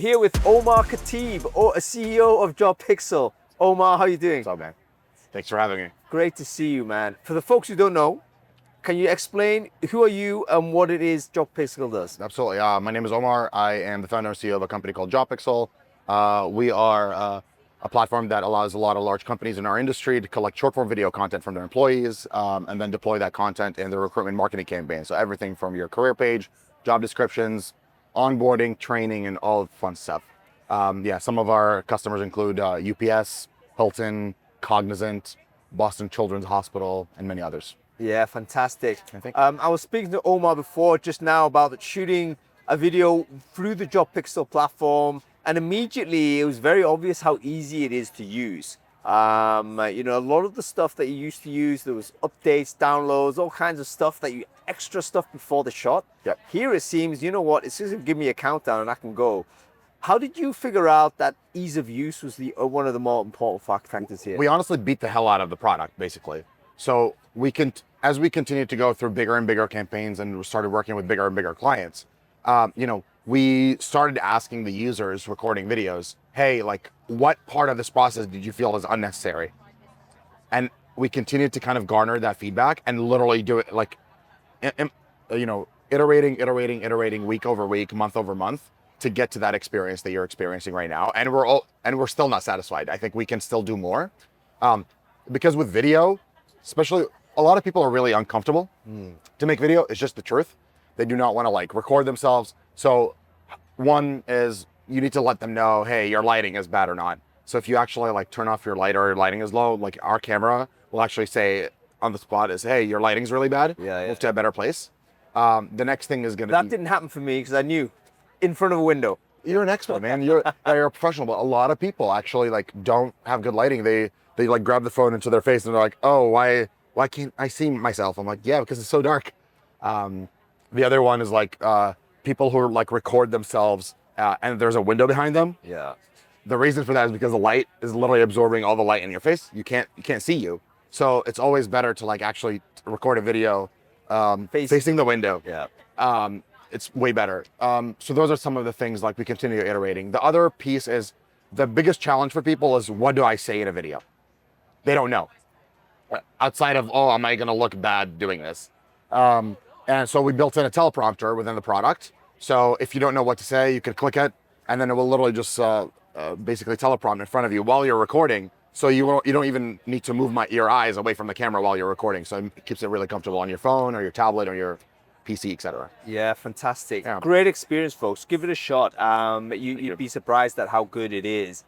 here with Omar Khateeb, or a CEO of JobPixel. Omar, how are you doing? What's up, man? Thanks for having me. Great to see you, man. For the folks who don't know, can you explain who are you and what it is JobPixel does? Absolutely. My name is Omar. I am the founder and CEO of a company called JobPixel. We are a platform that allows a lot of large companies in our industry to collect short-form video content from their employees and then deploy that content in their recruitment marketing campaign. So everything from your career page, job descriptions, onboarding, training, and all the fun stuff. Some of our customers include UPS, Hilton, Cognizant, Boston Children's Hospital, and many others. Yeah, fantastic. I was speaking to Omar before just now about shooting a video through the JobPixel platform, and immediately it was very obvious how easy it is to use. A lot of the stuff that you used to use, there was updates, downloads, all kinds of stuff extra stuff before the shot. Yep. Here it seems, you know what, it's just gonna give me a countdown and I can go. How did you figure out that ease of use was one of the more important factors here? We honestly beat the hell out of the product, basically. So as we continued to go through bigger and bigger campaigns and started working with bigger and bigger clients, we started asking the users recording videos, hey, like, what part of this process did you feel is unnecessary? And we continued to kind of garner that feedback and literally do it like, iterating week over week, month over month to get to that experience that you're experiencing right now. And we're still not satisfied. I think we can still do more. Because with video, especially, a lot of people are really uncomfortable to make video. It's just the truth. They do not want to record themselves. So one is you need to let them know, hey, your lighting is bad or not. So if you actually turn off your light or your lighting is low, our camera will actually say on the spot is, hey, your lighting's really bad. Move to a better place. The next thing is That didn't happen for me because I knew in front of a window. You're an expert, man. You're a professional, but a lot of people actually don't have good lighting. They grab the phone into their face and they're like, oh, why can't I see myself? I'm like, yeah, because it's so dark. The other one is people who record themselves and there's a window behind them. Yeah. The reason for that is because the light is literally absorbing all the light in your face. You can't see you. So it's always better to actually record a video facing the window. Yeah. It's way better. So those are some of the things we continue iterating. The other piece is the biggest challenge for people is, what do I say in a video? They don't know. Outside of, oh, am I gonna look bad doing this? And so we built in a teleprompter within the product. So if you don't know what to say, you can click it and then it will literally just basically teleprompt in front of you while you're recording. So you don't even need to move your eyes away from the camera while you're recording. So it keeps it really comfortable on your phone or your tablet or your PC, etc. Yeah, fantastic. Yeah. Great experience, folks. Give it a shot. You'd be surprised at how good it is.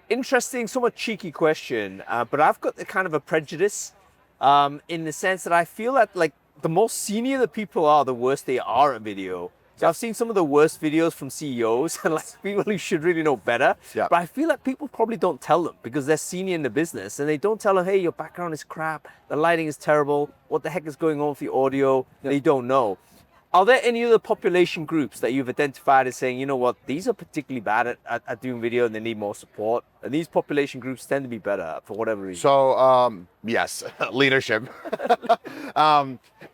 Interesting, somewhat cheeky question, but I've got the kind of a prejudice in the sense that I feel that the more senior the people are, the worse they are at video. So I've seen some of the worst videos from CEOs and people who should really know better. Yeah. But I feel like people probably don't tell them because they're senior in the business and they don't tell them, hey, your background is crap, the lighting is terrible, what the heck is going on with the audio? Yeah. They don't know. Are there any other population groups that you've identified as saying, you know what, these are particularly bad at doing video and they need more support? And these population groups tend to be better for whatever reason. So, yes, leadership.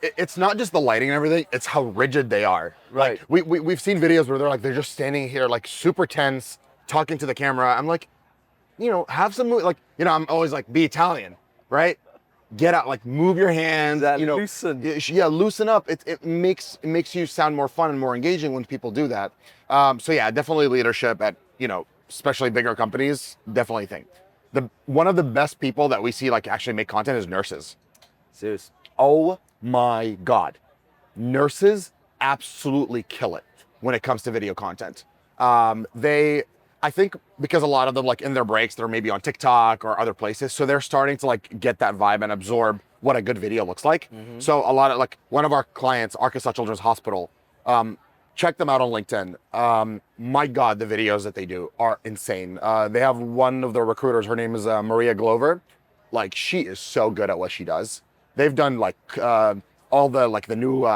It's not just the lighting and everything, it's how rigid they are. Right. We've seen videos where they're just standing here super tense, talking to the camera. I'm have some, I'm always be Italian, right? Get out, move your hands, loosen. Yeah, loosen up. It makes you sound more fun and more engaging when people do that. So yeah, definitely leadership at, especially bigger companies, definitely think. One of the best people that we see actually make content is nurses. Serious. Oh my God. Nurses absolutely kill it when it comes to video content. I think because a lot of them, in their breaks, they're maybe on TikTok or other places. So they're starting to get that vibe and absorb what a good video looks like. Mm-hmm. So a lot of one of our clients, Arkansas Children's Hospital, check them out on LinkedIn. My God, the videos that they do are insane. They have one of their recruiters, her name is Maria Glover. She is so good at what she does. They've done all the new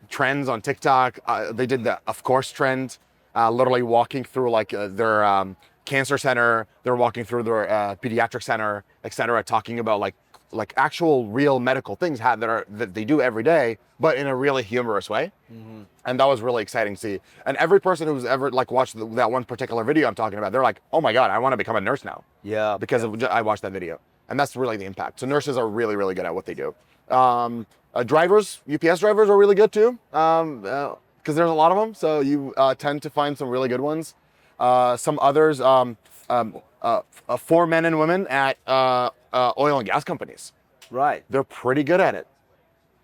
trends on TikTok. They did the of course trend. Literally walking through their cancer center, they're walking through their pediatric center, etc., talking about like actual real medical things that they do every day, but in a really humorous way. And that was really exciting to see. And every person who's ever like watched that one particular video I'm talking about, they're like, oh my God, I want to become a nurse now. Yeah. Because I watched that video. And that's really the impact. So nurses are really, really good at what they do. Drivers, UPS drivers are really good too. Because there's a lot of them. So you tend to find some really good ones. Some others, 4 men and women at oil and gas companies. Right. They're pretty good at it.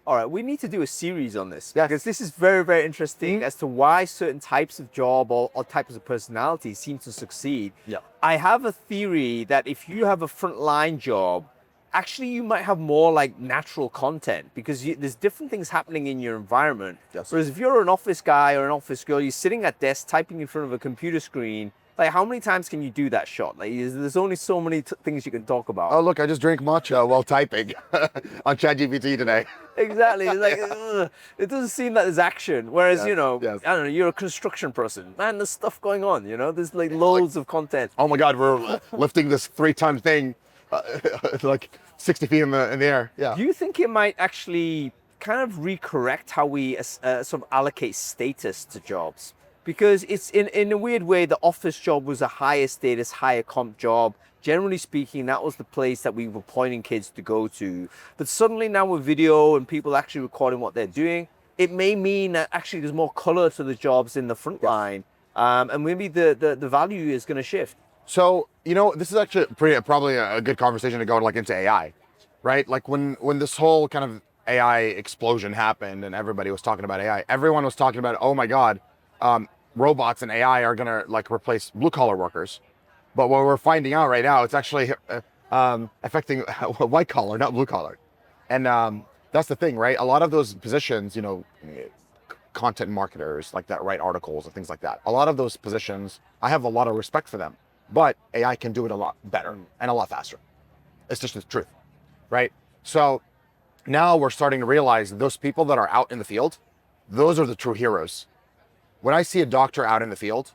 All right, we need to do a series on this Yes. because this is very, very interesting as to why certain types of job or types of personality seem to succeed. Yeah. I have a theory that if you have a frontline job, actually you might have more like natural content because there's different things happening in your environment. Yes. Whereas if you're an office guy or an office girl, you're sitting at desk typing in front of a computer screen. Like, how many times can you do that shot? Like, there's only so many things you can talk about. Oh, look, I just drank matcha while typing on ChatGPT today. Exactly. It's like, ugh, it doesn't seem that there's action. Whereas, Yes, you know, yes. I don't know, you're a construction person. Man, there's stuff going on, you know? There's like loads of content. Oh my God, we're lifting this 3-ton thing like 60 feet in the air. Yeah. Do you think it might actually kind of recorrect how we sort of allocate status to jobs? Because it's in a weird way, the office job was a higher status, higher comp job. Generally speaking, that was the place that we were pointing kids to go to. But suddenly now with video and people actually recording what they're doing, it may mean that actually there's more color to the jobs in the front line. And maybe the value is going to shift. So, you know, this is actually probably a good conversation to go like into AI, right? Like when this whole kind of AI explosion happened and everybody was talking about AI, everyone was talking about, oh my God, robots and AI are gonna like replace blue collar workers. But what we're finding out right now, it's actually affecting white collar, not blue collar. And that's the thing, right? A lot of those positions, you know, content marketers like that write articles and things like that. A lot of those positions, I have a lot of respect for them, but AI can do it a lot better and a lot faster. It's just the truth, right? So now we're starting to realize those people that are out in the field, those are the true heroes. When I see a doctor out in the field,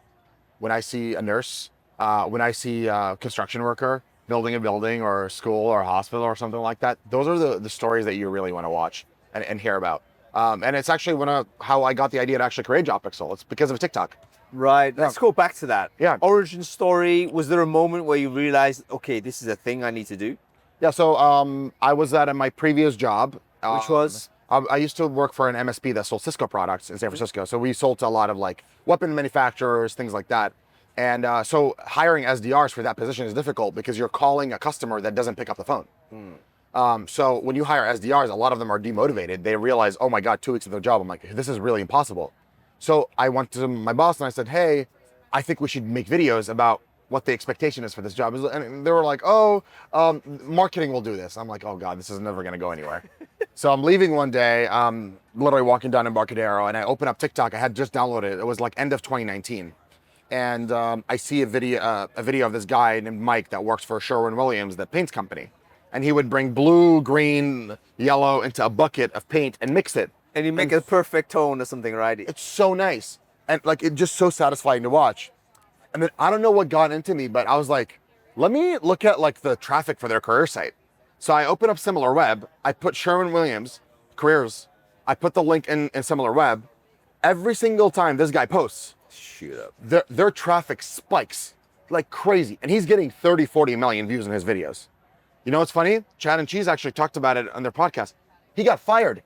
when I see a nurse, when I see a construction worker building a building or a school or a hospital or something like that, those are the stories that you really want to watch and hear about. And it's actually how I got the idea to actually create JobPixel. It's because of TikTok. Right. Let's go back to that. Yeah. Origin story. Was there a moment where you realized, okay, this is a thing I need to do? Yeah. So I was at my previous job. Which was? I used to work for an MSP that sold Cisco products in San Francisco. So we sold to a lot of like weapon manufacturers, things like that. And so hiring SDRs for that position is difficult because you're calling a customer that doesn't pick up the phone. So when you hire SDRs, a lot of them are demotivated. They realize, oh my God, 2 weeks of the job. I'm like, this is really impossible. So I went to my boss and I said, hey, I think we should make videos about what the expectation is for this job. And they were like, oh, marketing will do this. I'm like, oh God, this is never gonna go anywhere. So I'm leaving one day, literally walking down Embarcadero, and I open up TikTok. I had just downloaded it. It was like end of 2019. And I see a video of this guy named Mike that works for Sherwin-Williams, the paints company. And he would bring blue, green, yellow into a bucket of paint and mix it. And you make a perfect tone or something, right? It's so nice. And like, it's just so satisfying to watch. And then I don't know what got into me, but I was like, let me look at like the traffic for their career site. So I open up SimilarWeb, I put Sherwin-Williams careers, I put the link in SimilarWeb. Every single time this guy posts, shoot up. Their traffic spikes like crazy. And he's getting 30, 40 million views in his videos. You know what's funny? Chad and Cheese actually talked about it on their podcast. He got fired.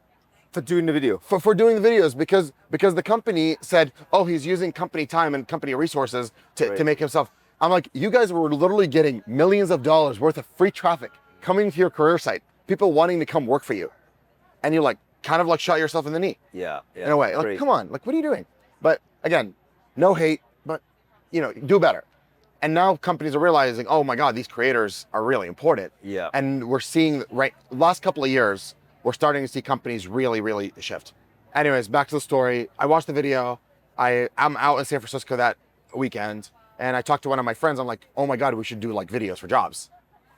For doing the video. For doing the videos because the company said, oh, he's using company time and company resources to make himself. I'm like, you guys were literally getting millions of dollars worth of free traffic coming to your career site, people wanting to come work for you. And you like kind of like shot yourself in the knee. Yeah. In a way. Like, come on, like what are you doing? But again, no hate, but you know, do better. And now companies are realizing, oh my God, these creators are really important. Yeah. And we're seeing last couple of years, we're starting to see companies really, really shift. Anyways, back to the story. I watched the video. I'm out in San Francisco that weekend and I talked to one of my friends. I'm like, oh my God, we should do like videos for jobs.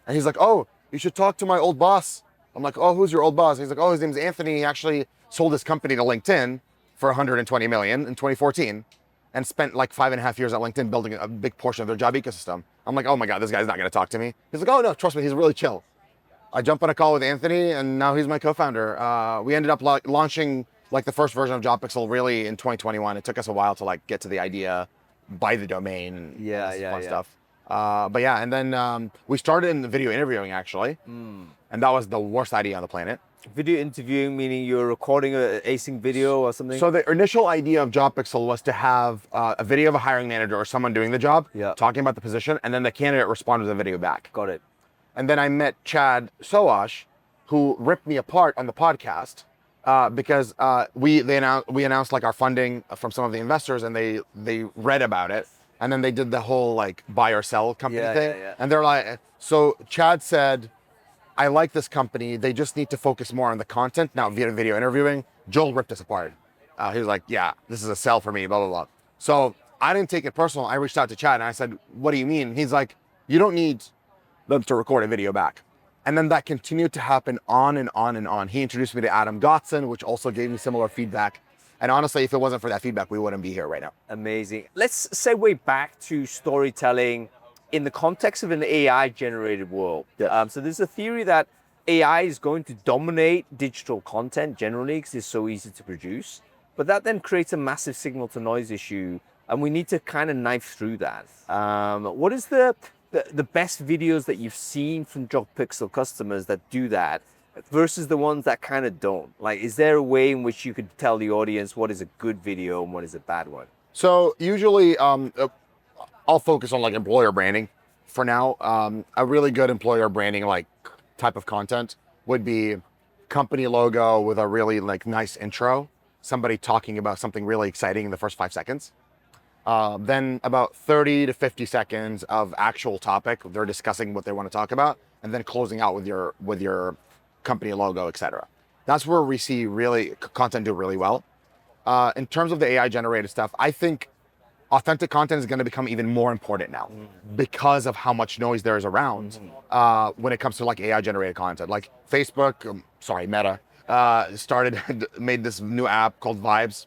And he's like, oh, you should talk to my old boss. I'm like, oh, who's your old boss? He's like, oh, his name's Anthony. He actually sold his company to LinkedIn for 120 million in 2014 and spent like 5.5 years at LinkedIn building a big portion of their job ecosystem. I'm like, oh my God, this guy's not gonna talk to me. He's like, oh no, trust me, he's really chill. I jump on a call with Anthony, and now he's my co-founder. We ended up launching like the first version of JobPixel really in 2021. It took us a while to like get to the idea, buy the domain, and all this fun stuff. But yeah, and then we started in the video interviewing actually, and that was the worst idea on the planet. Video interviewing, meaning you're recording a async video or something? So the initial idea of JobPixel was to have a video of a hiring manager or someone doing the job, talking about the position, and then the candidate responded with a video back. Got it. And then I met Chad Soash, who ripped me apart on the podcast because we announced like our funding from some of the investors, and they read about it, and then they did the whole like buy or sell company thing, and they're like, so Chad said, I like this company. They just need to focus more on the content, not video interviewing. Joel ripped us apart. He was like, yeah, this is a sell for me, blah, blah, blah. So I didn't take it personal. I reached out to Chad and I said, what do you mean? He's like, you don't need them to record a video back. And then that continued to happen on and on and on. He introduced me to Adam Gotson, which also gave me similar feedback. And honestly, if it wasn't for that feedback, we wouldn't be here right now. Amazing. Let's segue back to storytelling in the context of an AI-generated world. So there's a theory that AI is going to dominate digital content generally because it's so easy to produce, but that then creates a massive signal-to-noise issue, and we need to kind of knife through that. What is the best videos that you've seen from JobPixel customers that do that versus the ones that kind of don't? Like, is there a way in which you could tell the audience what is a good video and what is a bad one? So usually, I'll focus on like employer branding for now. A really good employer branding like type of content would be company logo with a really like nice intro, somebody talking about something really exciting in the first 5 seconds. Then about 30 to 50 seconds of actual topic. They're discussing what they want to talk about, and then closing out with your company logo, etc. That's where we see really content do really well. In terms of the AI generated stuff, I think authentic content is going to become even more important now because of how much noise there is around when it comes to like AI generated content. Like Facebook, Meta, made this new app called Vibes,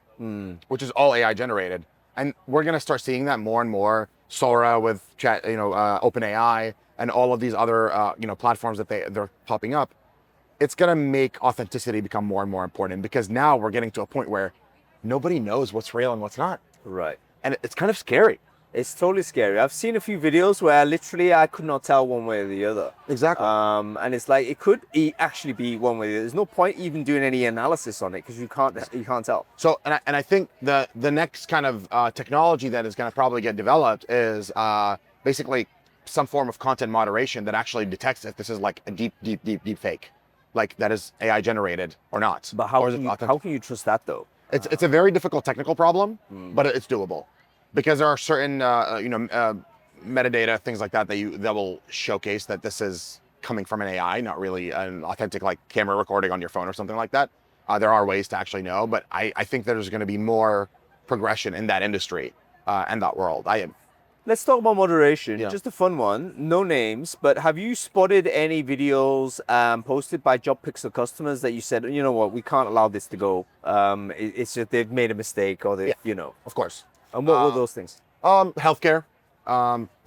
which is all AI generated. And we're going to start seeing that more and more. Sora with chat, OpenAI, and all of these other platforms that they're popping up. It's going to make authenticity become more and more important because now we're getting to a point where nobody knows what's real and what's not. Right. And it's kind of scary. It's totally scary. I've seen a few videos where literally I could not tell one way or the other. Exactly. And it's like it could actually be one way or the other. There's no point even doing any analysis on it because you can't tell. So and I think the next kind of technology that is going to probably get developed is basically some form of content moderation that actually detects if this is like a deep fake, like that is AI generated or not. But how can you trust that though? It's a very difficult technical problem, but it's doable because there are certain metadata, things like that that will showcase that this is coming from an AI, not really an authentic like camera recording on your phone or something like that. There are ways to actually know, but I think there's going to be more progression in that industry and that world. Let's talk about moderation. Yeah. Just a fun one, no names, but have you spotted any videos posted by JobPixel customers that you said, you know what, we can't allow this to go. It's just they've made a mistake or they, Of course. And what were those things? Healthcare.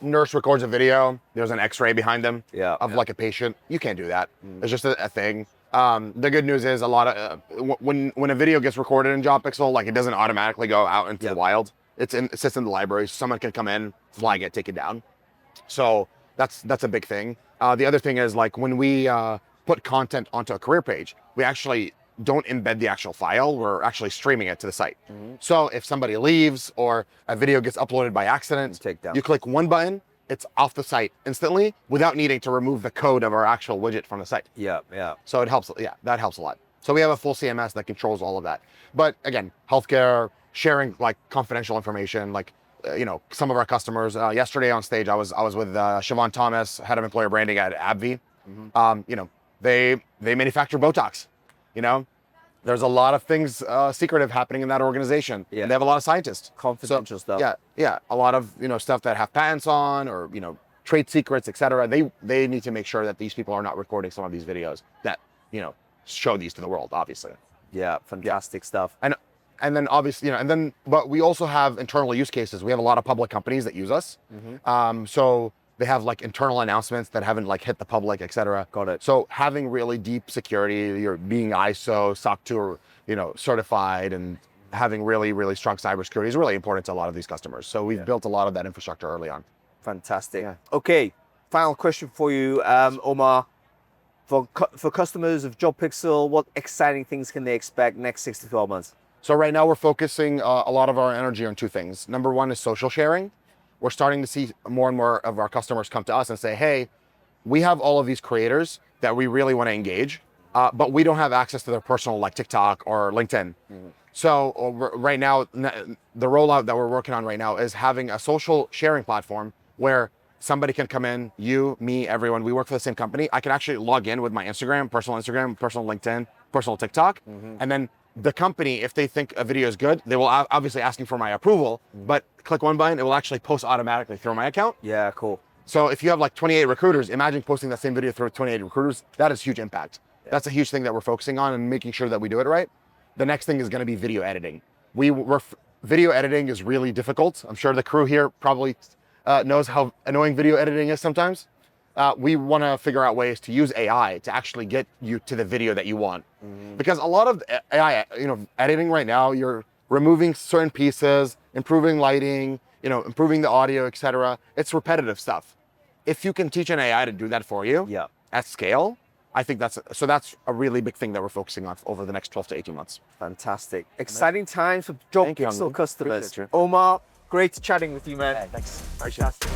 Nurse records a video. There's an X-ray behind them of like a patient. You can't do that. It's just a thing. The good news is a lot of when a video gets recorded in JobPixel, like it doesn't automatically go out into the wild. It sits in the library. Someone can come in, flag it, take it down. So that's a big thing. The other thing is like when we put content onto a career page, we actually don't embed the actual file. We're actually streaming it to the site. So if somebody leaves or a video gets uploaded by accident, you click one button, it's off the site instantly without needing to remove the code of our actual widget from the site. Yeah. So it helps. Yeah, that helps a lot. So we have a full CMS that controls all of that. But again, healthcare, sharing like confidential information, like some of our customers. Yesterday on stage, I was with Siobhan Thomas, head of employer branding at AbbVie. They manufacture Botox. There's a lot of things secretive happening in that organization. Yeah. And they have a lot of scientists. Confidential stuff. Yeah. A lot of stuff that have patents on or trade secrets, etc. They need to make sure that these people are not recording some of these videos that show these to the world, obviously. Yeah, fantastic stuff. And then obviously, but we also have internal use cases. We have a lot of public companies that use us. So They have like internal announcements that haven't like hit the public, etc. Got it. So having really deep security, you're being ISO, SOC 2, certified, and having really, really strong cybersecurity is really important to a lot of these customers. So we've built a lot of that infrastructure early on. Fantastic. Okay, final question for you, Omar. For customers of JobPixel, what exciting things can they expect next 6 to 12 months? So right now we're focusing a lot of our energy on two things. Number one is social sharing. We're starting to see more and more of our customers come to us and say, hey, we have all of these creators that we really want to engage, but we don't have access to their personal like TikTok or LinkedIn. So right now, the rollout that we're working on right now is having a social sharing platform where somebody can come in, you, me, everyone, we work for the same company. I can actually log in with my Instagram, personal LinkedIn, personal TikTok. And then the company, if they think a video is good, they will obviously asking for my approval, but click one button, it will actually post automatically through my account. Yeah, cool. So if you have like 28 recruiters, imagine posting that same video through 28 recruiters. That is huge impact. That's a huge thing that we're focusing on and making sure that we do it right. The next thing is going to be video editing. Video editing is really difficult. I'm sure the crew here probably knows how annoying video editing is sometimes. We want to figure out ways to use AI to actually get you to the video that you want. Because a lot of AI, editing right now, you're removing certain pieces, improving lighting, improving the audio, etc. It's repetitive stuff. If you can teach an AI to do that for you at scale, I think that's a really big thing that we're focusing on over the next 12 to 18 months. Fantastic. Exciting times for JobPixel customers. Omar, great chatting with you, man. Thanks. Fantastic.